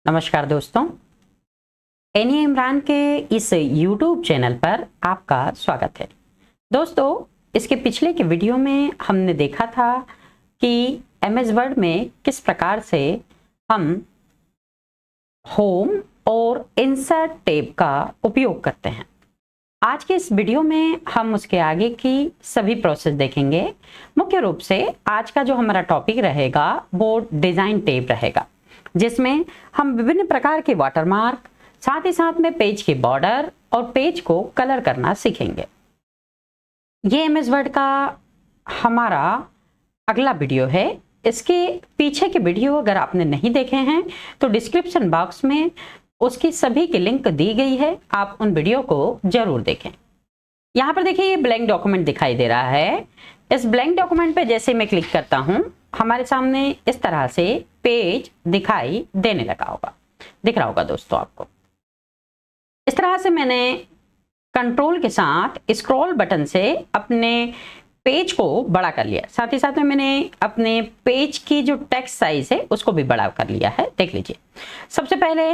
नमस्कार दोस्तों, एनी इमरान के इस YouTube चैनल पर आपका स्वागत है। दोस्तों, इसके पिछले के वीडियो में हमने देखा था कि MS वर्ड में किस प्रकार से हम होम और इंसर्ट टैब का उपयोग करते हैं। आज के इस वीडियो में हम उसके आगे की सभी प्रोसेस देखेंगे। मुख्य रूप से आज का जो हमारा टॉपिक रहेगा वो डिज़ाइन टैब रहेगा, जिसमें हम विभिन्न प्रकार के वाटरमार्क, साथ ही साथ में पेज के बॉर्डर और पेज को कलर करना सीखेंगे। ये MS वर्ड का हमारा अगला वीडियो है। इसके पीछे के वीडियो अगर आपने नहीं देखे हैं तो डिस्क्रिप्शन बॉक्स में उसकी सभी की लिंक दी गई है, आप उन वीडियो को जरूर देखें। यहाँ पर देखिए, ये ब्लैंक डॉक्यूमेंट दिखाई दे रहा है। इस ब्लैंक डॉक्यूमेंट पे जैसे मैं क्लिक करता हूँ, हमारे सामने इस तरह से पेज दिखाई देने लगा होगा, दिख रहा होगा दोस्तों आपको। इस तरह से मैंने कंट्रोल के साथ स्क्रॉल बटन से अपने पेज को बड़ा कर लिया, साथ ही साथ में मैंने अपने पेज की जो टेक्स्ट साइज है उसको भी बड़ा कर लिया है। देख लीजिए, सबसे पहले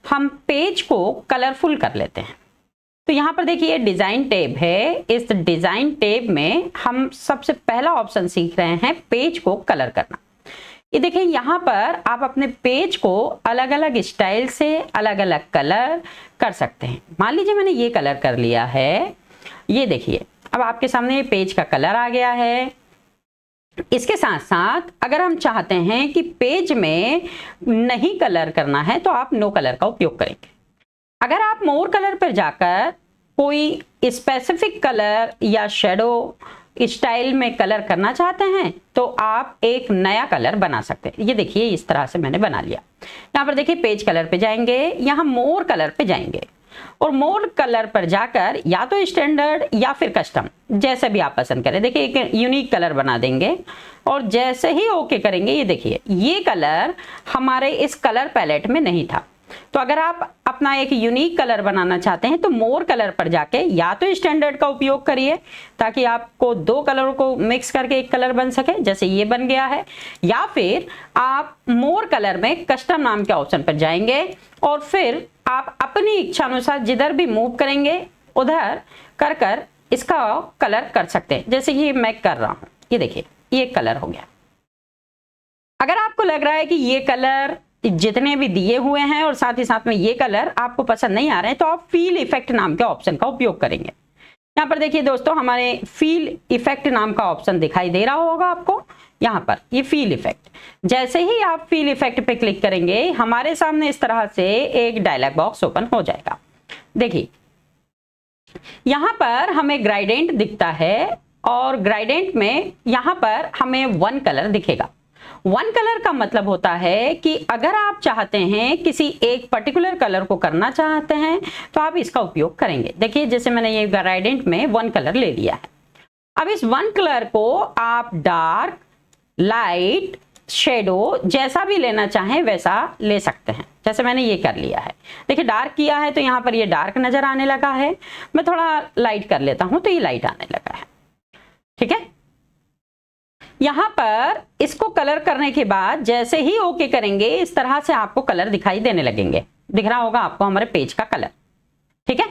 हम पेज को कलरफुल कर लेते हैं। तो यहाँ पर देखिए डिजाइन टैब है। इस डिजाइन टैब में हम सबसे पहला ऑप्शन सीख रहे हैं पेज को कलर करना। ये देखिए, यहाँ पर आप अपने पेज को अलग अलग स्टाइल से अलग अलग कलर कर सकते हैं। मान लीजिए मैंने ये कलर कर लिया है। ये देखिए, अब आपके सामने पेज का कलर आ गया है। इसके साथ साथ अगर हम चाहते हैं कि पेज में नहीं कलर करना है तो आप नो कलर का उपयोग करेंगे। अगर आप मोर कलर पर जाकर कोई स्पेसिफिक कलर या शेडो स्टाइल में कलर करना चाहते हैं तो आप एक नया कलर बना सकते हैं। ये देखिए, इस तरह से मैंने बना लिया। यहाँ पर देखिए, पेज कलर पे जाएंगे, यहाँ मोर कलर पे जाएंगे और मोर कलर पर जाकर या तो स्टैंडर्ड या फिर कस्टम, जैसे भी आप पसंद करें। देखिए, एक यूनिक कलर बना देंगे और जैसे ही ओके करेंगे, ये देखिए ये कलर हमारे इस कलर पैलेट में नहीं था। तो अगर आप अपना एक यूनिक कलर बनाना चाहते हैं तो मोर कलर पर जाके या तो स्टैंडर्ड का उपयोग करिए ताकि आपको दो कलरों को मिक्स करके एक कलर बन सके, जैसे ये बन गया है, या फिर आप मोर कलर में कस्टम नाम के ऑप्शन पर जाएंगे और फिर आप अपनी इच्छा अनुसार जिधर भी मूव करेंगे उधर कर कर इसका कलर कर सकते हैं। जैसे ये मैं कर रहा हूं, ये देखिए ये कलर हो गया। अगर आपको लग रहा है कि ये कलर जितने भी दिए हुए हैं और साथ ही साथ में ये कलर आपको पसंद नहीं आ रहे हैं तो आप फील इफेक्ट नाम के ऑप्शन का उपयोग करेंगे। यहाँ पर देखिए दोस्तों, हमारे फील इफेक्ट नाम का ऑप्शन दिखाई दे रहा होगा आपको। यहाँ पर ये फील इफेक्ट, जैसे ही आप फील इफेक्ट पे क्लिक करेंगे हमारे सामने इस तरह से एक डायलॉग बॉक्स ओपन हो जाएगा। देखिए, यहाँ पर हमें ग्रेडिएंट दिखता है और ग्रेडिएंट में यहाँ पर हमें वन कलर दिखेगा। वन कलर का मतलब होता है कि अगर आप चाहते हैं किसी एक पर्टिकुलर कलर को करना चाहते हैं तो आप इसका उपयोग करेंगे। देखिए, जैसे मैंने ये ग्रेडिएंट में वन कलर ले लिया है। अब इस वन कलर को आप डार्क, लाइट, शेडो जैसा भी लेना चाहें वैसा ले सकते हैं। जैसे मैंने ये कर लिया है। देखिए, डार्क किया है तो यहाँ पर ये डार्क नजर आने लगा है। मैं थोड़ा लाइट कर लेता हूं तो ये लाइट आने लगा है। ठीक है, यहाँ पर इसको कलर करने के बाद जैसे ही ओके करेंगे इस तरह से आपको कलर दिखाई देने लगेंगे। दिख रहा होगा आपको हमारे पेज का कलर। ठीक है,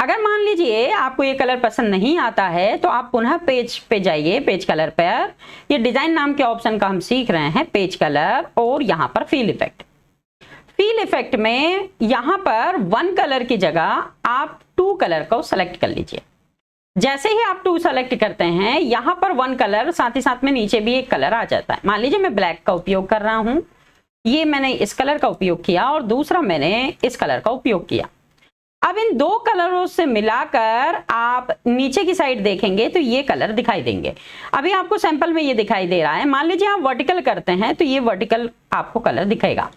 अगर मान लीजिए आपको ये कलर पसंद नहीं आता है तो आप पुनः पेज पे जाइए। पेज कलर पर ये डिजाइन नाम के ऑप्शन का हम सीख रहे हैं, पेज कलर, और यहाँ पर फील इफेक्ट। फील इफेक्ट में यहाँ पर वन कलर की जगह आप टू कलर को सेलेक्ट कर लीजिए। जैसे ही आप टू सेलेक्ट करते हैं यहाँ पर वन कलर, साथ ही साथ में नीचे भी एक कलर आ जाता है। मान लीजिए मैं ब्लैक का उपयोग कर रहा हूं, ये मैंने इस कलर का उपयोग किया और दूसरा मैंने इस कलर का उपयोग किया। अब इन दो कलरों से मिलाकर आप नीचे की साइड देखेंगे तो ये कलर दिखाई देंगे। अभी आपको सैंपल में ये दिखाई दे रहा है। मान लीजिए आप वर्टिकल करते हैं तो ये वर्टिकल आपको कलर दिखेगा।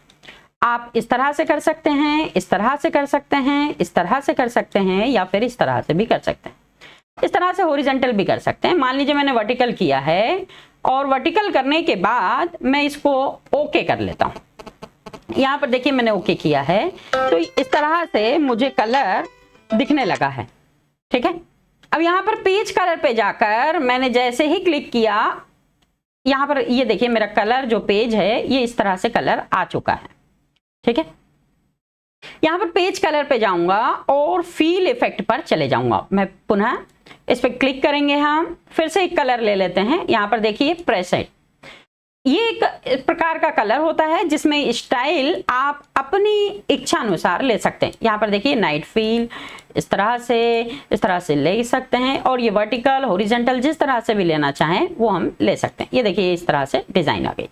आप इस तरह से कर सकते हैं, इस तरह से कर सकते हैं, इस तरह से कर सकते हैं, या फिर इस तरह से भी कर सकते हैं। इस तरह से हॉरिजॉन्टल भी कर सकते हैं। मान लीजिए मैंने वर्टिकल किया है और वर्टिकल करने के बाद मैं इसको ओके कर लेता हूं। यहाँ पर देखिए मैंने ओके किया है तो इस तरह से मुझे कलर दिखने लगा है। ठीक है, अब यहाँ पर पेज कलर पे जाकर मैंने जैसे ही क्लिक किया, यहाँ पर ये देखिए मेरा कलर जो पेज है ये इस तरह से कलर आ चुका है। ठीक है, यहाँ पर पेज कलर पे जाऊंगा और फील इफेक्ट पर चले जाऊंगा। मैं पुनः इस पर क्लिक करेंगे, हम फिर से एक कलर ले लेते हैं। यहाँ पर देखिए प्रेसेंट, ये एक प्रकार का कलर होता है जिसमें स्टाइल आप अपनी इच्छा अनुसार ले सकते हैं। यहाँ पर देखिए नाइट फील, इस तरह से ले सकते हैं, और ये वर्टिकल हॉरिजॉन्टल जिस तरह से भी लेना चाहें वो हम ले सकते हैं। ये देखिए इस तरह से डिजाइन आ गई।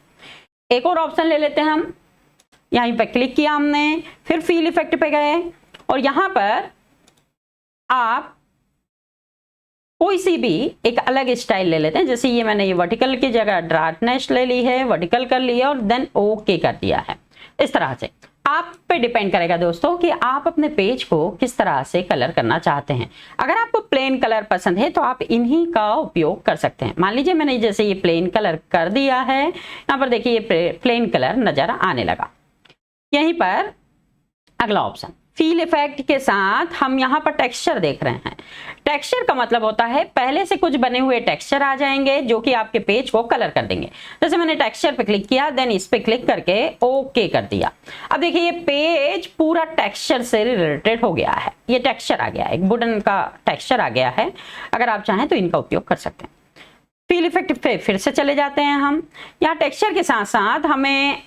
एक और ऑप्शन ले लेते हैं हम, यहीं पर क्लिक किया हमने, फिर फील इफेक्ट पे गए और यहाँ पर आप कोई सी भी एक अलग स्टाइल ले लेते हैं। जैसे ये मैंने ये वर्टिकल की जगह डार्कनेस ले ली है, वर्टिकल कर लिया और देन ओके कर दिया है। इस तरह से आप पे डिपेंड करेगा दोस्तों कि आप अपने पेज को किस तरह से कलर करना चाहते हैं। अगर आपको प्लेन कलर पसंद है तो आप इन्हीं का उपयोग कर सकते हैं। मान लीजिए मैंने जैसे ये प्लेन कलर कर दिया है, यहाँ पर देखिए ये प्लेन कलर नजर आने लगा। यहीं पर अगला ऑप्शन फील इफेक्ट के साथ हम यहाँ पर टेक्सचर देख रहे हैं। टेक्सचर का मतलब होता है पहले से कुछ बने हुए टेक्सचर आ जाएंगे जो कि आपके पेज को कलर कर देंगे। जैसे मैंने टेक्सचर पे क्लिक किया, देन इस पे क्लिक करके ओके कर दिया। अब देखिए ये पेज पूरा टेक्सचर से रिलेटेड हो गया है। ये टेक्सचर आ गया है, एक वुडन का टेक्सचर आ गया है। अगर आप चाहें तो इनका उपयोग कर सकते हैं। फील इफेक्ट पे फिर से चले जाते हैं हम। यहाँ टेक्सचर के साथ साथ हमें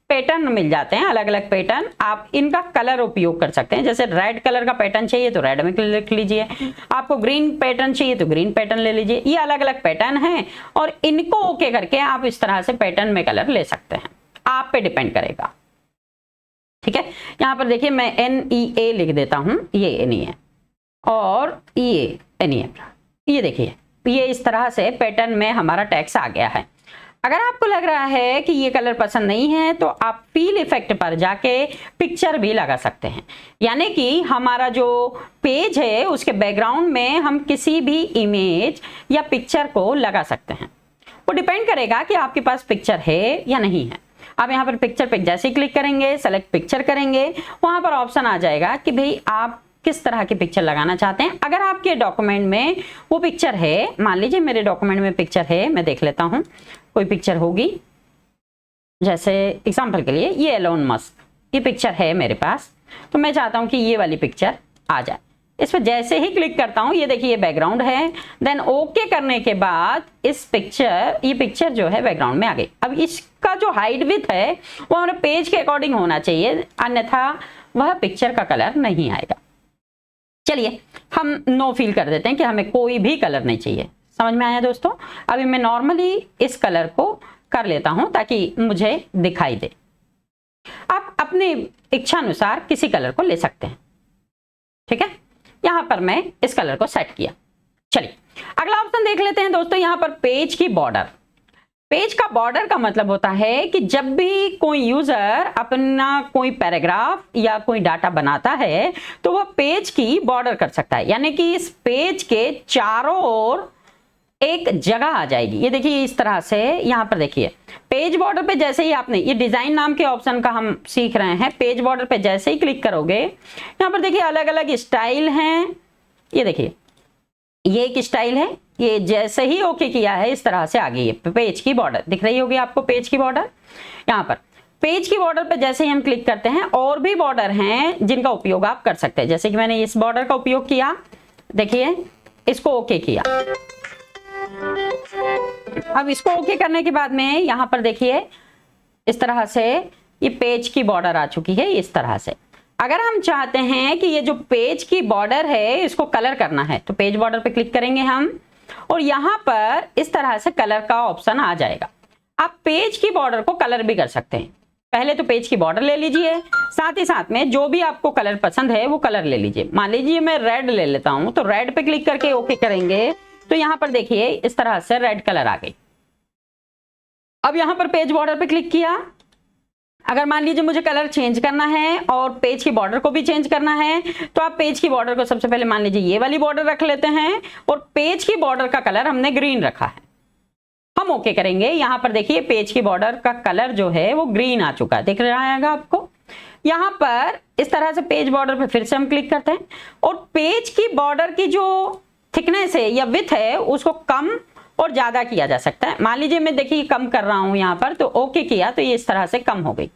पैटर्न मिल जाते हैं, अलग अलग पैटर्न। आप इनका कलर उपयोग कर सकते हैं। जैसे रेड कलर का पैटर्न चाहिए तो रेड में लिख लीजिए, आपको ग्रीन पैटर्न चाहिए तो ग्रीन पैटर्न ले लीजिए। ये अलग अलग पैटर्न हैं और इनको ओके करके आप इस तरह से पैटर्न में कलर ले सकते हैं। आप पे डिपेंड करेगा, ठीक है। यहाँ पर देखिए मैं NEA लिख देता हूं, ये NEA और ये NEA। ये देखिए ये इस तरह से पैटर्न में हमारा टेक्स्ट आ गया है। अगर आपको लग रहा है कि ये कलर पसंद नहीं है तो आप फील इफेक्ट पर जाके पिक्चर भी लगा सकते हैं। यानी कि हमारा जो पेज है उसके बैकग्राउंड में हम किसी भी इमेज या पिक्चर को लगा सकते हैं। वो डिपेंड करेगा कि आपके पास पिक्चर है या नहीं है। आप यहाँ पर पिक्चर पे जैसे ही क्लिक करेंगे, सेलेक्ट पिक्चर करेंगे, वहां पर ऑप्शन आ जाएगा कि भाई आप किस तरह की पिक्चर लगाना चाहते हैं। अगर आपके डॉक्यूमेंट में वो पिक्चर है, मान लीजिए मेरे डॉक्यूमेंट में पिक्चर है, मैं देख लेता हूं कोई पिक्चर होगी। जैसे एग्जांपल के लिए ये एलोन मस्क, ये पिक्चर है मेरे पास, तो मैं चाहता हूं कि ये वाली पिक्चर आ जाए। इस पर जैसे ही क्लिक करता हूं, ये देखिए ये बैकग्राउंड है। देन ओके करने के बाद ये पिक्चर जो है बैकग्राउंड में आ गई। अब इसका जो हाइट विड्थ है वो हमारे पेज के अकॉर्डिंग होना चाहिए, अन्यथा वह पिक्चर का कलर नहीं आएगा। चलिए हम नो फील कर देते हैं कि हमें कोई भी कलर नहीं चाहिए। समझ में आया दोस्तों? अभी मैं नॉर्मली इस कलर को कर लेता हूं ताकि मुझे दिखाई दे। आप अपनी इच्छा अनुसार किसी कलर को ले सकते हैं, ठीक है। यहां पर मैं इस कलर को सेट किया। चलिए अगला ऑप्शन देख लेते हैं दोस्तों। यहां पर पेज की बॉर्डर। पेज का बॉर्डर का मतलब होता है कि जब भी कोई यूजर अपना कोई पैराग्राफ या कोई डाटा बनाता है तो वह पेज की बॉर्डर कर सकता है। यानी कि इस पेज के चारों ओर एक जगह आ जाएगी। ये देखिए इस तरह से, यहाँ पर देखिए पेज बॉर्डर पे जैसे ही आपने ये डिजाइन नाम के ऑप्शन का हम सीख रहे हैं, पेज बॉर्डर पे जैसे ही क्लिक करोगे, यहाँ पर देखिए अलग अलग स्टाइल हैं। ये देखिए ये एक स्टाइल है, ये जैसे ही ओके किया है इस तरह से आ गई है पेज की बॉर्डर। दिख रही होगी आपको पेज की बॉर्डर। यहाँ पर पेज की बॉर्डर पे जैसे ही हम क्लिक करते हैं, और भी बॉर्डर हैं जिनका उपयोग आप कर सकते हैं। जैसे कि मैंने इस बॉर्डर का उपयोग किया, देखिए इसको ओके किया। अब इसको ओके करने के बाद में यहाँ पर देखिए इस तरह से ये पेज की बॉर्डर आ चुकी है। इस तरह से अगर हम चाहते हैं कि ये जो पेज की बॉर्डर है इसको कलर करना है तो पेज बॉर्डर पे क्लिक करेंगे हम, और यहाँ पर इस तरह से कलर का ऑप्शन आ जाएगा। आप पेज की बॉर्डर को कलर भी कर सकते हैं। पहले तो पेज की बॉर्डर ले लीजिए, साथ ही साथ में जो भी आपको कलर पसंद है वो कलर ले लीजिए। मान लीजिए मैं रेड ले लेता हूं, तो रेड पे क्लिक करके ओके करेंगे तो यहाँ पर देखिए इस तरह से रेड कलर आ गई। अब यहाँ पर पेज बॉर्डर पे क्लिक किया। अगर मान लीजिए मुझे कलर चेंज करना है और पेज की बॉर्डर को भी चेंज करना है तो आप पेज की बॉर्डर को सबसे पहले मान लीजिए ये वाली बॉर्डर रख लेते हैं, और पेज की बॉर्डर का कलर हमने ग्रीन रखा है। हम ओके करेंगे। यहाँ पर देखिए पेज की बॉर्डर का कलर जो है वो ग्रीन आ चुका है, दिख रहा है आपको। यहाँ पर इस तरह से पेज बॉर्डर पे फिर से हम क्लिक करते हैं, और पेज की बॉर्डर की जो थिकनेस है या विड्थ है उसको कम और ज्यादा किया जा सकता है। मान लीजिए मैं देखिए कम कर रहा हूं यहाँ पर, तो ओके किया तो ये इस तरह से कम हो गई।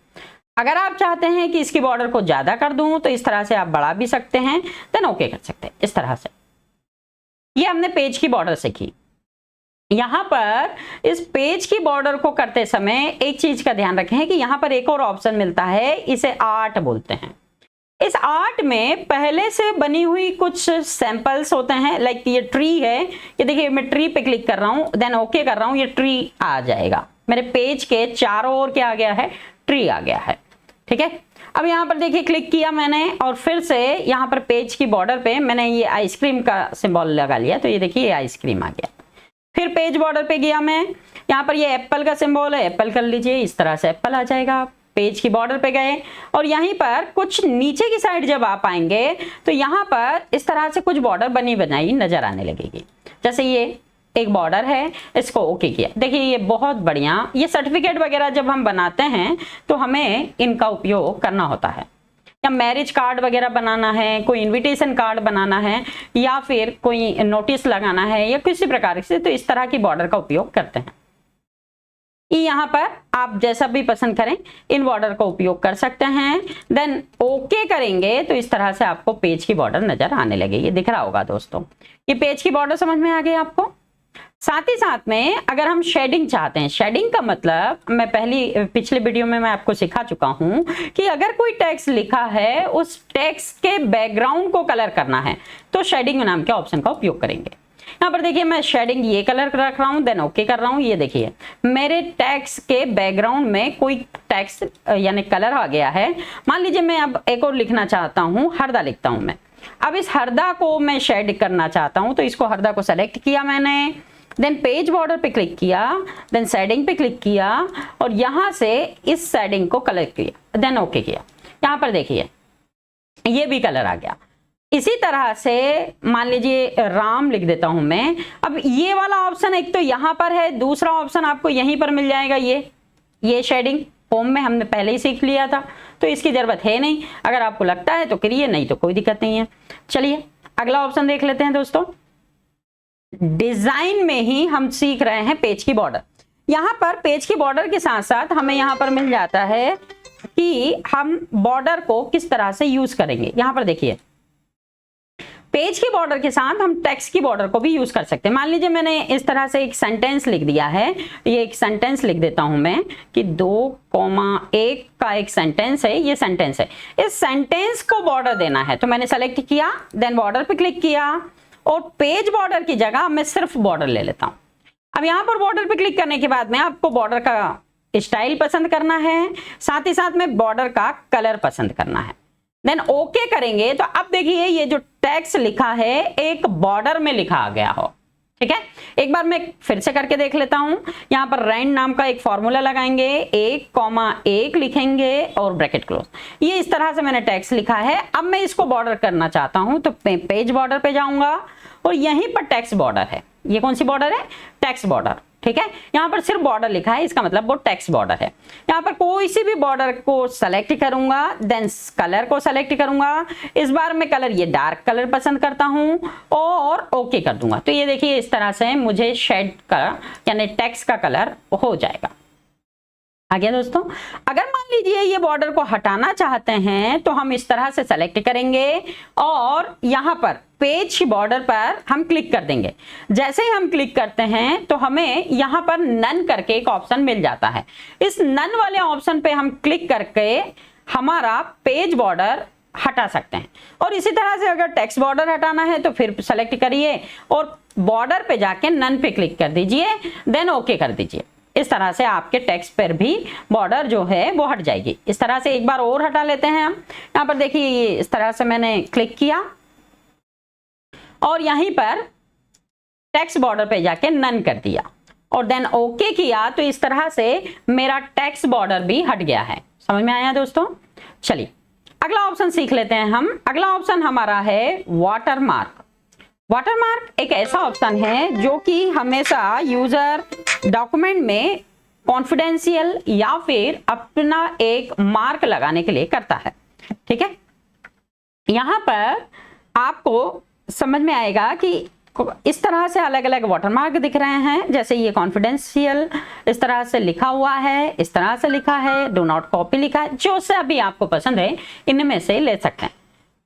अगर आप चाहते हैं कि इसकी बॉर्डर को ज्यादा कर दूं तो इस तरह से आप बढ़ा भी सकते हैं, देन ओके कर सकते हैं इस तरह से। ये हमने पेज की बॉर्डर से की। यहां पर इस पेज की बॉर्डर को करते समय एक चीज का ध्यान रखें कि यहां पर एक और ऑप्शन मिलता है, इसे आर्ट बोलते हैं। इस आर्ट में पहले से बनी हुई कुछ सैंपल्स होते हैं, लाइक ये ट्री है, ये देखिए मैं ट्री पे क्लिक कर रहा हूं, देन ओके कर रहा हूं, ये ट्री आ जाएगा। मेरे पेज के चारों ओर क्या आ गया है, ट्री आ गया है। ठीक है, अब यहां पर देखिए क्लिक किया मैंने और फिर से यहां पर पेज की बॉर्डर पे मैंने ये आइसक्रीम का सिंबल लगा लिया, तो ये देखिए ये आइसक्रीम आ गया। फिर पेज बॉर्डर पे गया मैं, यहां पर ये एप्पल का सिंबल है, एप्पल कर लीजिए, इस तरह से एप्पल आ जाएगा। पेज की बॉर्डर पे गए और यहीं पर कुछ नीचे की साइड जब आप आएंगे तो यहां पर इस तरह से कुछ बॉर्डर बनी बनाई नजर आने लगेगी। जैसे ये एक बॉर्डर है, इसको ओके किया, देखिए ये बहुत बढ़िया। ये सर्टिफिकेट वगैरह जब हम बनाते हैं तो हमें इनका उपयोग करना होता है, या मैरिज कार्ड वगैरह बनाना है, कोई इनविटेशन कार्ड बनाना है, या फिर कोई नोटिस लगाना है, या किसी प्रकार से, तो इस तरह की बॉर्डर का उपयोग करते हैं। यहाँ पर आप जैसा भी पसंद करें इन बॉर्डर का उपयोग कर सकते हैं। देन ओके करेंगे तो इस तरह से आपको पेज की बॉर्डर नजर आने लगेगी। ये दिख रहा होगा दोस्तों, ये पेज की बॉर्डर समझ में आ गई आपको। साथ ही साथ में अगर हम शेडिंग चाहते हैं, शेडिंग का मतलब मैं पिछले वीडियो में मैं आपको सिखा चुका हूं कि अगर कोई टेक्स्ट लिखा है उस टेक्स्ट के बैकग्राउंड को कलर करना है तो शेडिंग नाम के ऑप्शन का उपयोग करेंगे। यहाँ पर देखिए मैं शेडिंग ये कलर रख रहा हूं, देन ओके कर रहा हूं। ये देखिए मेरे टेक्स्ट के बैकग्राउंड में कोई टेक्स्ट यानी कलर आ गया है। मान लीजिए मैं अब एक और लिखना चाहता हूं, हरदा लिखता हूं मैं। अब इस हरदा को मैं शेड करना चाहता हूं तो इसको हरदा को सेलेक्ट किया मैंने, देन पेज बॉर्डर पे क्लिक किया, देन शेडिंग पे क्लिक किया और यहां से इस शेडिंग को कलर किया, देन ओके किया। यहां पर देखिए ये भी कलर आ गया। इसी तरह से मान लीजिए राम लिख देता हूं मैं। अब ये वाला ऑप्शन एक तो यहां पर है, दूसरा ऑप्शन आपको यहीं पर मिल जाएगा। ये शेडिंग होम में हमने पहले ही सीख लिया था तो इसकी जरूरत है नहीं। अगर आपको लगता है तो करिए, नहीं तो कोई दिक्कत नहीं है। चलिए अगला ऑप्शन देख लेते हैं दोस्तों। डिजाइन में ही हम सीख रहे हैं पेज की बॉर्डर। यहां पर पेज की बॉर्डर के साथ साथ हमें यहां पर मिल जाता है कि हम बॉर्डर को किस तरह से यूज करेंगे। यहां पर देखिए पेज की बॉर्डर के साथ हम टेक्स्ट की बॉर्डर को भी यूज कर सकते हैं। मान लीजिए मैंने इस तरह से एक सेंटेंस लिख दिया है, ये एक सेंटेंस लिख देता हूं मैं कि 2,1 का एक सेंटेंस है, ये सेंटेंस है। इस सेंटेंस को बॉर्डर देना है तो मैंने सेलेक्ट किया, देन बॉर्डर पे क्लिक किया और पेज बॉर्डर की जगह मैं सिर्फ बॉर्डर ले लेता हूं। अब यहां पर बॉर्डर पे क्लिक करने के बाद में आपको बॉर्डर का स्टाइल पसंद करना है, साथ ही साथ में बॉर्डर का कलर पसंद करना है। देन ओके करेंगे तो अब देखिए ये जो टेक्स्ट लिखा है एक बॉर्डर में लिखा आ गया हो। ठीक है, एक बार मैं फिर से करके देख लेता हूं। यहां पर रैंड नाम का एक फॉर्मूला लगाएंगे, 1,1 लिखेंगे और ब्रैकेट क्लोज। ये इस तरह से मैंने टेक्स्ट लिखा है। अब मैं इसको बॉर्डर करना चाहता हूं तो पेज बॉर्डर पे जाऊंगा और यहीं पर टेक्स्ट बॉर्डर है। ये कौन सी बॉर्डर है, टेक्स्ट बॉर्डर। ठीक है, यहां पर सिर्फ बॉर्डर लिखा है, इसका मतलब वो टेक्स्ट बॉर्डर है। यहां पर कोई सी भी बॉर्डर को सेलेक्ट करूंगा, देन कलर को सेलेक्ट करूंगा। इस बार मैं कलर ये डार्क कलर पसंद करता हूं और ओके कर दूंगा। तो ये देखिए इस तरह से मुझे शेड का यानी टेक्स्ट का कलर हो जाएगा। आ गया दोस्तों। अगर मान लीजिए ये बॉर्डर को हटाना चाहते हैं तो हम इस तरह से सेलेक्ट करेंगे और यहां पर पेज बॉर्डर पर हम क्लिक कर देंगे। जैसे ही हम क्लिक करते हैं तो हमें यहां पर नन करके एक ऑप्शन मिल जाता है। इस नन वाले ऑप्शन पे हम क्लिक करके हमारा पेज बॉर्डर हटा सकते हैं। और इसी तरह से अगर टेक्स्ट बॉर्डर हटाना है तो फिर सेलेक्ट करिए और बॉर्डर पे जाके नन पे क्लिक कर दीजिए, देन ओके कर दीजिए। इस तरह से आपके टेक्स्ट पर भी बॉर्डर जो है वो हट जाएगी। इस तरह से एक बार और हटा लेते हैं हम। यहाँ पर देखिए ये इस तरह से मैंने क्लिक किया और यहीं पर टेक्स्ट बॉर्डर पे जाके नन कर दिया और देन ओके किया तो इस तरह से मेरा टेक्स्ट बॉर्डर भी हट गया है। समझ में आया दोस्तों। चलिए अगला ऑप्शन सीख लेते हैं हम। अगला ऑप्शन हमारा है वाटरमार्क। वाटरमार्क एक ऐसा ऑप्शन है जो कि हमेशा यूजर डॉक्यूमेंट में कॉन्फिडेंशियल या फिर अपना एक मार्क लगाने के लिए करता है। ठीक है, यहां पर आपको समझ में आएगा कि इस तरह से अलग अलग वाटरमार्क दिख रहे हैं, जैसे ये कॉन्फिडेंशियल इस तरह से लिखा हुआ है, इस तरह से लिखा है, डू नॉट कॉपी लिखा है, जो से अभी आपको पसंद है इनमें से ले सकते हैं।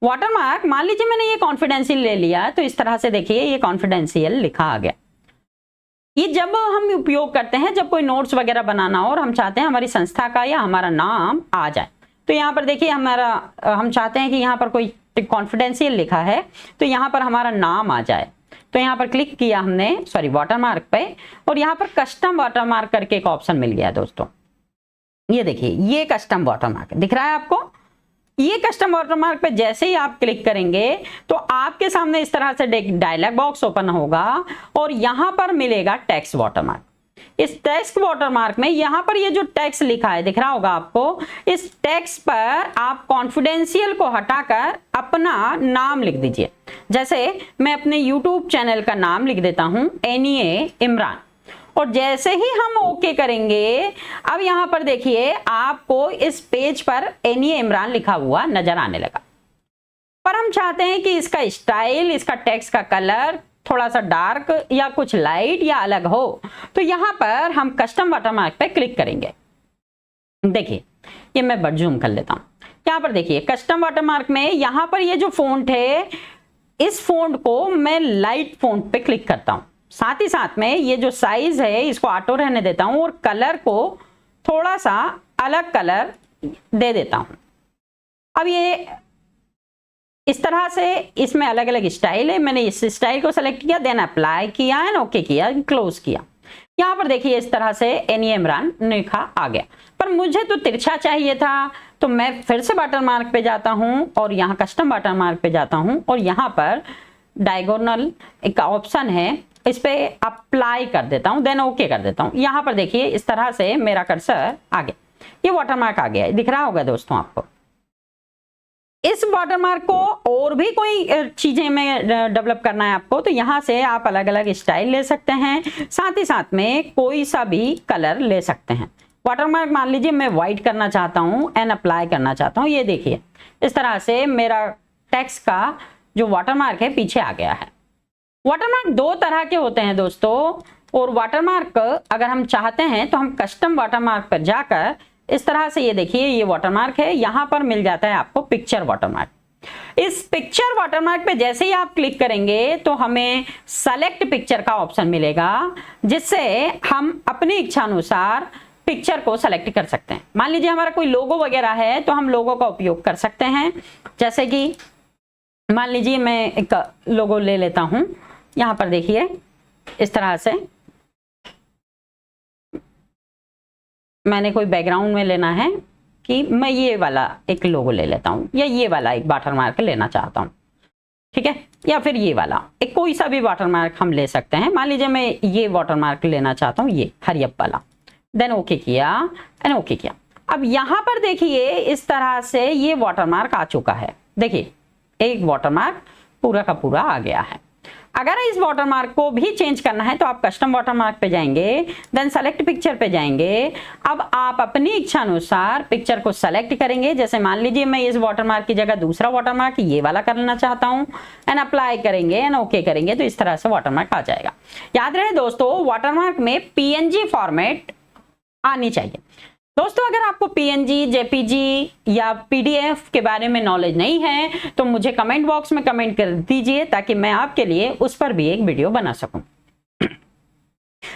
वाटरमार्क मान लीजिए मैंने ये कॉन्फिडेंशियल ले लिया, तो इस तरह से देखिए ये कॉन्फिडेंशियल लिखा आ गया। ये जब हम उपयोग करते हैं जब कोई नोट्स वगैरह बनाना हो और हम चाहते हैं हमारी संस्था का या हमारा नाम आ जाए, तो यहाँ पर देखिए हम चाहते हैं कि यहाँ पर कोई कॉन्फिडेंशियल लिखा है तो यहाँ पर हमारा नाम आ जाए, तो यहाँ पर क्लिक किया हमने वाटरमार्क पे, और यहाँ पर कस्टम वाटरमार्क करके एक ऑप्शन मिल गया दोस्तों। ये देखिए ये कस्टम वाटरमार्क दिख रहा है आपको। ये कस्टम वाटरमार्क पे जैसे ही आप क्लिक करेंगे तो आपके सामने इस तरह से डायलॉग बॉक्स ओपन होगा और यहाँ पर मिलेगा टेक्स्ट वाटरमार्क। इस टेक्स्ट वाटरमार्क में यहाँ पर ये जो टेक्स्ट लिखा है दिख रहा होगा आपको, इस टेक्स्ट पर आप कॉन्फिडेंशियल को हटाकर अपना नाम लिख दीजिए। जैसे मैं अपने YouTube चैनल का नाम लिख देता हूं NEA इमरान, और जैसे ही हम ओके करेंगे अब यहाँ पर देखिए आपको इस पेज पर NEA इमरान लिखा हुआ नजर आने लगा। पर हम चाहते हैं कि इसका स्टाइल, इसका टेक्स्ट का कलर थोड़ा सा डार्क या कुछ लाइट या अलग हो, तो यहाँ पर हम कस्टम वाटरमार्क पे क्लिक करेंगे। देखिए ये मैं बट जूम कर लेता हूँ। यहाँ पर देखिए कस्टम वाटरमार्क में यहाँ पर ये जो फॉन्ट है, इस फॉन्ट को मैं लाइट फॉन्ट पे क्लिक करता हूँ। साथ ही साथ में ये जो साइज है इसको ऑटो रहने देता हूँ और कलर को थोड़ा सा अलग कलर दे देता हूँ। अब ये इस तरह से इसमें अलग अलग स्टाइल है, मैंने इस स्टाइल को सेलेक्ट किया, देन अप्लाई किया एंड ओके किया, क्लोज किया। यहाँ पर देखिए इस तरह से NEA इमरान लिखा आ गया। पर मुझे तो तिरछा चाहिए था, तो मैं फिर से वाटरमार्क पे जाता हूँ और यहाँ कस्टम वाटरमार्क पे जाता हूँ और यहाँ पर डायगोनल एक ऑप्शन है, इस पे अप्लाई कर देता हूँ, देन ओके कर देता हूँ। यहाँ पर देखिए इस तरह से मेरा कर्सर आ गया, ये वाटरमार्क आ गया, दिख रहा होगा दोस्तों आपको। इस वाटरमार्क को और भी कोई चीजें में डेवलप करना है आपको, तो यहाँ से आप अलग अलग स्टाइल ले सकते हैं, साथ ही साथ में कोई सा भी कलर ले सकते हैं। वाटरमार्क मान लीजिए मैं व्हाइट करना चाहता हूँ एंड अप्लाई करना चाहता हूँ, ये देखिए इस तरह से मेरा टेक्स्ट का जो वाटरमार्क है पीछे आ गया है। वाटरमार्क दो तरह के होते हैं दोस्तों, और वाटरमार्क अगर हम चाहते हैं तो हम कस्टम वाटरमार्क पर जाकर इस तरह से ये देखिए ये वाटरमार्क है, यहाँ पर मिल जाता है आपको पिक्चर वाटरमार्क। इस पिक्चर वाटरमार्क पे जैसे ही आप क्लिक करेंगे तो हमें सेलेक्ट पिक्चर का ऑप्शन मिलेगा, जिससे हम अपनी इच्छा अनुसार पिक्चर को सेलेक्ट कर सकते हैं। मान लीजिए हमारा कोई लोगो वगैरह है तो हम लोगो का उपयोग कर सकते हैं। जैसे कि मान लीजिए मैं एक लोगो ले लेता हूं, यहाँ पर देखिए इस तरह से मैंने कोई बैकग्राउंड में लेना है कि मैं ये वाला एक लोगो ले लेता हूँ, या ये वाला एक वाटरमार्क लेना चाहता हूँ, ठीक है, या फिर ये वाला एक कोई सा भी वाटरमार्क हम ले सकते हैं। मान लीजिए मैं ये वाटरमार्क लेना चाहता हूँ, ये हरियप वाला, देन ओके किया एंड ओके किया। अब यहाँ पर देखिए इस तरह से ये वाटरमार्क आ चुका है, देखिए एक वाटरमार्क पूरा का पूरा आ गया है। अगर इस वाटरमार्क को भी चेंज करना है तो आप कस्टम वाटरमार्क पे जाएंगे, देन सेलेक्ट पिक्चर पे जाएंगे। अब आप अपनी इच्छा अनुसार पिक्चर को सेलेक्ट करेंगे। जैसे मान लीजिए मैं इस वाटरमार्क की जगह दूसरा वाटरमार्क ये वाला करना चाहता हूं, एंड अप्लाई करेंगे एंड ओके करेंगे तो इस तरह से वाटरमार्क आ जाएगा। याद रहे दोस्तों, वाटरमार्क में PNG फॉर्मेट आनी चाहिए। दोस्तों अगर आपको PNG, JPG या PDF के बारे में नॉलेज नहीं है तो मुझे कमेंट बॉक्स में कमेंट कर दीजिए, ताकि मैं आपके लिए उस पर भी एक वीडियो बना सकूं।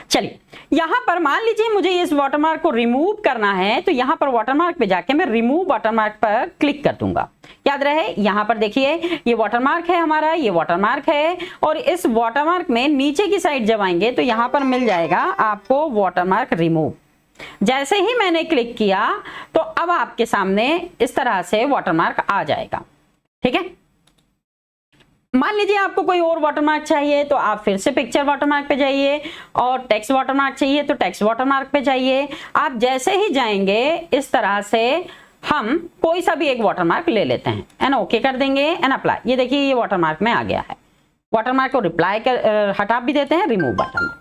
चलिए यहां पर मान लीजिए मुझे इस वाटरमार्क को रिमूव करना है, तो यहां पर वाटरमार्क पे जाके मैं रिमूव वाटरमार्क पर क्लिक कर दूंगा। याद रहे यहां पर देखिए ये वाटरमार्क है हमारा, ये वाटरमार्क है, और इस वाटरमार्क में नीचे की साइड जब आएंगे तो यहां पर मिल जाएगा आपको वाटरमार्क रिमूव। जैसे ही मैंने क्लिक किया तो अब आपके सामने इस तरह से वाटरमार्क आ जाएगा, ठीक है। मान लीजिए आपको कोई और वाटरमार्क चाहिए तो आप फिर से पिक्चर वाटरमार्क पे जाइए, और टेक्स्ट वाटरमार्क चाहिए तो टेक्स्ट वाटरमार्क पे जाइए। आप जैसे ही जाएंगे इस तरह से हम कोई सा भी एक वाटरमार्क ले लेते हैं एंड ओके कर देंगे एंड अप्लाई। ये देखिए ये वाटरमार्क में आ गया है। वाटरमार्क को रिप्लाई कर हटा भी देते हैं, रिमूव बटन।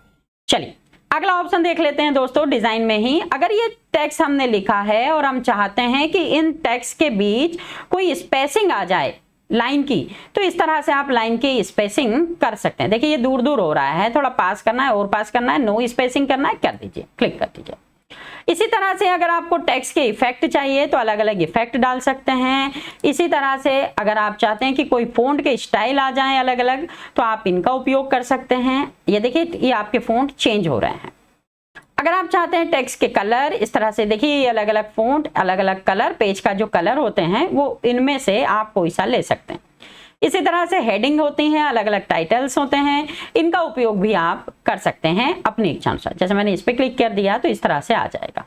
चलिए अगला ऑप्शन देख लेते हैं दोस्तों, डिजाइन में ही। अगर ये टेक्स्ट हमने लिखा है और हम चाहते हैं कि इन टेक्स्ट के बीच कोई स्पेसिंग आ जाए, लाइन की, तो इस तरह से आप लाइन की स्पेसिंग कर सकते हैं। देखिए ये दूर दूर हो रहा है, थोड़ा पास करना है और पास करना है, नो स्पेसिंग करना है, कर दीजिए, क्लिक कर दीजिए। इसी तरह से अगर आपको टेक्स्ट के इफेक्ट चाहिए तो अलग अलग इफेक्ट डाल सकते हैं। इसी तरह से अगर आप चाहते हैं कि कोई फ़ॉन्ट के स्टाइल आ जाएं अलग अलग, तो आप इनका उपयोग कर सकते हैं। ये देखिए ये आपके फ़ॉन्ट चेंज हो रहे हैं। अगर आप चाहते हैं टेक्स्ट के कलर, इस तरह से देखिए ये अलग अलग फ़ॉन्ट, अलग अलग कलर, पेज का जो कलर होते हैं वो इनमें से आप कोई सा ले सकते हैं। इसी तरह से हेडिंग होती हैं, अलग अलग टाइटल्स होते हैं, इनका उपयोग भी आप कर सकते हैं अपनी इच्छा अनुसार। जैसे मैंने इस पर क्लिक कर दिया तो इस तरह से आ जाएगा।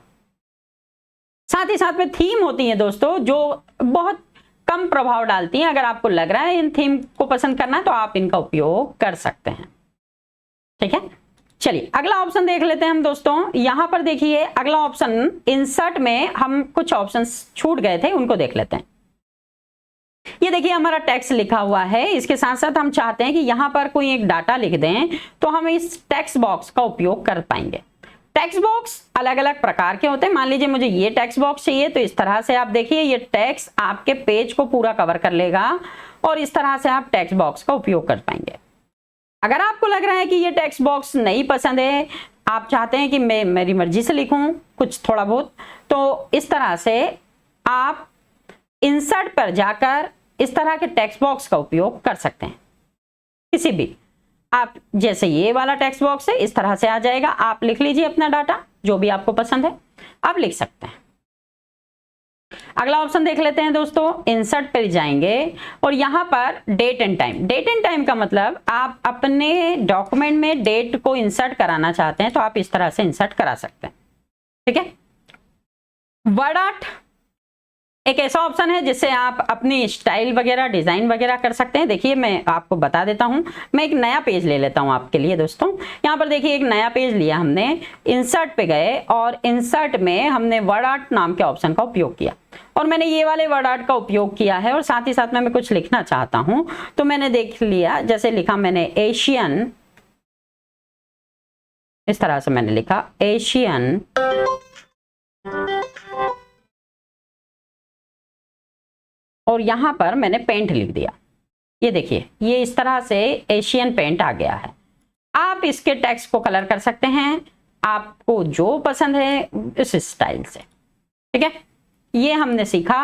साथ ही साथ में थीम होती है दोस्तों, जो बहुत कम प्रभाव डालती हैं। अगर आपको लग रहा है इन थीम को पसंद करना तो आप इनका उपयोग कर सकते हैं। ठीक है, चलिए अगला ऑप्शन देख लेते हैं हम दोस्तों। यहां पर देखिए अगला ऑप्शन, इंसर्ट में हम कुछ ऑप्शन छूट गए थे, उनको देख लेते हैं। ये देखिए हमारा टेक्स्ट लिखा हुआ है, इसके साथ साथ हम चाहते हैं कि यहां पर कोई एक डाटा लिख दें, तो हम इस टेक्स्ट बॉक्स का उपयोग कर पाएंगे। टेक्स्ट बॉक्स अलग अलग प्रकार के होते हैं। मान लीजिए मुझे ये टेक्स्ट बॉक्स चाहिए, तो इस तरह से आप देखिए ये टेक्स्ट आपके पेज को पूरा कवर कर लेगा और इस तरह से आप टेक्स्ट बॉक्स का उपयोग कर पाएंगे। अगर आपको लग रहा है कि ये टेक्स्ट बॉक्स नहीं पसंद है, आप चाहते हैं कि मैं मेरी मर्जी से लिखूं कुछ थोड़ा बहुत, तो इस तरह से आप इंसर्ट पर जाकर इस तरह के टेक्स्ट बॉक्स का उपयोग कर सकते हैं। किसी भी आप, जैसे ये वाला टेक्स्ट बॉक्स है, इस तरह से आ जाएगा। आप लिख लीजिए अपना डाटा जो भी आपको पसंद है, आप लिख सकते हैं। अगला ऑप्शन देख लेते हैं दोस्तों। इंसर्ट पर जाएंगे और यहां पर date and time. Date and time का मतलब आप अपने डॉक्यूमेंट में डेट को इंसर्ट कराना चाहते हैं तो आप इस तरह से इंसर्ट करा सकते हैं। ठीक है, वर्ड आर्ट एक ऐसा ऑप्शन है जिससे आप अपनी स्टाइल वगैरह, डिजाइन वगैरह कर सकते हैं। देखिए मैं आपको बता देता हूं, मैं एक नया पेज ले लेता हूं आपके लिए दोस्तों। यहां पर देखिए एक नया पेज लिया हमने, इंसर्ट पे गए और इंसर्ट में हमने वर्ड आर्ट नाम के ऑप्शन का उपयोग किया और मैंने ये वाले वर्ड आर्ट का उपयोग किया है। और साथ ही साथ में मैं कुछ लिखना चाहता हूं तो मैंने देख लिया, जैसे लिखा मैंने एशियन, इस तरह से मैंने लिखा एशियन और यहां पर मैंने पेंट लिख दिया। ये देखिए ये इस तरह से एशियन पेंट आ गया है। आप इसके टेक्स्ट को कलर कर सकते हैं आपको जो पसंद है इस स्टाइल से। ठीक है, ये हमने सीखा।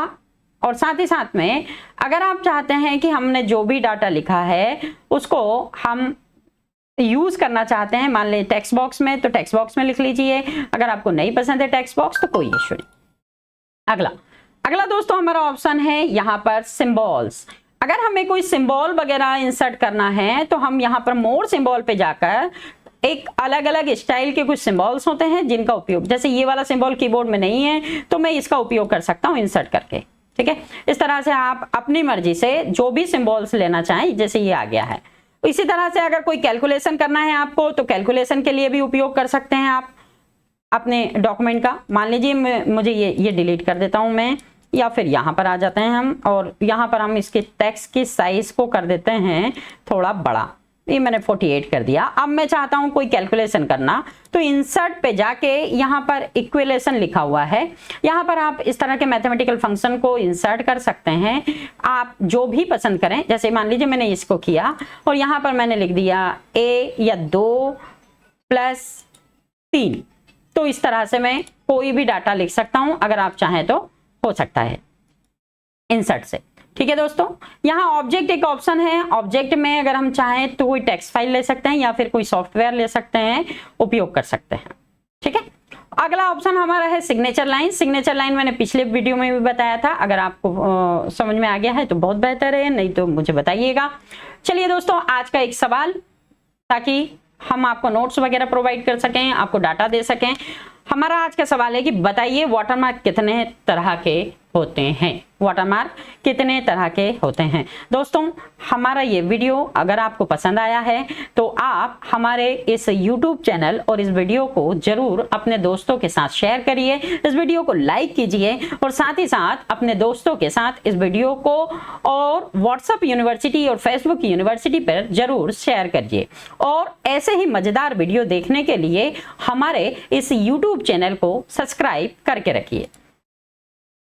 और साथ ही साथ में अगर आप चाहते हैं कि हमने जो भी डाटा लिखा है उसको हम यूज करना चाहते हैं, मान लें टेक्स्ट बॉक्स में, तो टेक्स्ट बॉक्स में लिख लीजिए। अगर आपको नहीं पसंद है टेक्स्ट बॉक्स तो कोई इश्यू नहीं। अगला दोस्तों हमारा ऑप्शन है यहाँ पर सिंबल्स। अगर हमें कोई सिंबल वगैरह इंसर्ट करना है तो हम यहाँ पर मोर सिंबल पे जाकर एक अलग अलग स्टाइल के कुछ सिंबल्स होते हैं जिनका उपयोग, जैसे ये वाला सिंबल कीबोर्ड में नहीं है तो मैं इसका उपयोग कर सकता हूँ इंसर्ट करके। ठीक है, इस तरह से आप अपनी मर्जी से जो भी सिंबल्स लेना चाहें, जैसे ये आ गया है। इसी तरह से अगर कोई कैलकुलेशन करना है आपको तो कैलकुलेशन के लिए भी उपयोग कर सकते हैं आप अपने डॉक्यूमेंट का। मान लीजिए मुझे ये डिलीट कर देता हूं मैं, या फिर यहाँ पर आ जाते हैं हम और यहाँ पर हम इसके टेक्स्ट की साइज को कर देते हैं थोड़ा बड़ा। ये मैंने 48 कर दिया। अब मैं चाहता हूं कोई कैलकुलेशन करना तो इंसर्ट पे जाके यहाँ पर इक्विलेशन लिखा हुआ है, यहाँ पर आप इस तरह के मैथमेटिकल फंक्शन को इंसर्ट कर सकते हैं आप जो भी पसंद करें। जैसे मान लीजिए मैंने इसको किया और यहाँ पर मैंने लिख दिया a या 2 + 3, तो इस तरह से मैं कोई भी डाटा लिख सकता हूं। अगर आप चाहें तो हो सकता है इंसर्ट से। ठीक है दोस्तों, यहाँ ऑब्जेक्ट एक ऑप्शन है। ऑब्जेक्ट में अगर हम चाहें तो कोई टेक्स्ट फाइल ले सकते हैं या फिर कोई सॉफ्टवेयर ले सकते हैं, उपयोग कर सकते हैं। ठीक है, अगला ऑप्शन हमारा है सिग्नेचर लाइन। सिग्नेचर लाइन मैंने पिछले वीडियो में भी बताया था, अगर आपको समझ में आ गया है तो बहुत बेहतर है, नहीं तो मुझे बताइएगा। चलिए दोस्तों, आज का एक सवाल, ताकि हम आपको नोट्स वगैरह प्रोवाइड कर सकें, आपको डाटा दे सकें। हमारा आज का सवाल है कि बताइए वाटरमार्क कितने तरह के होते हैं। वाटरमार्क कितने तरह के होते हैं। दोस्तों हमारा ये वीडियो अगर आपको पसंद आया है तो आप हमारे इस YouTube चैनल और इस वीडियो को जरूर अपने दोस्तों के साथ शेयर करिए, इस वीडियो को लाइक कीजिए और साथ ही साथ अपने दोस्तों के साथ इस वीडियो को और व्हाट्सएप यूनिवर्सिटी और फेसबुक यूनिवर्सिटी पर जरूर शेयर करिए। और ऐसे ही मजेदार वीडियो देखने के लिए हमारे इस YouTube चैनल को सब्सक्राइब करके रखिए।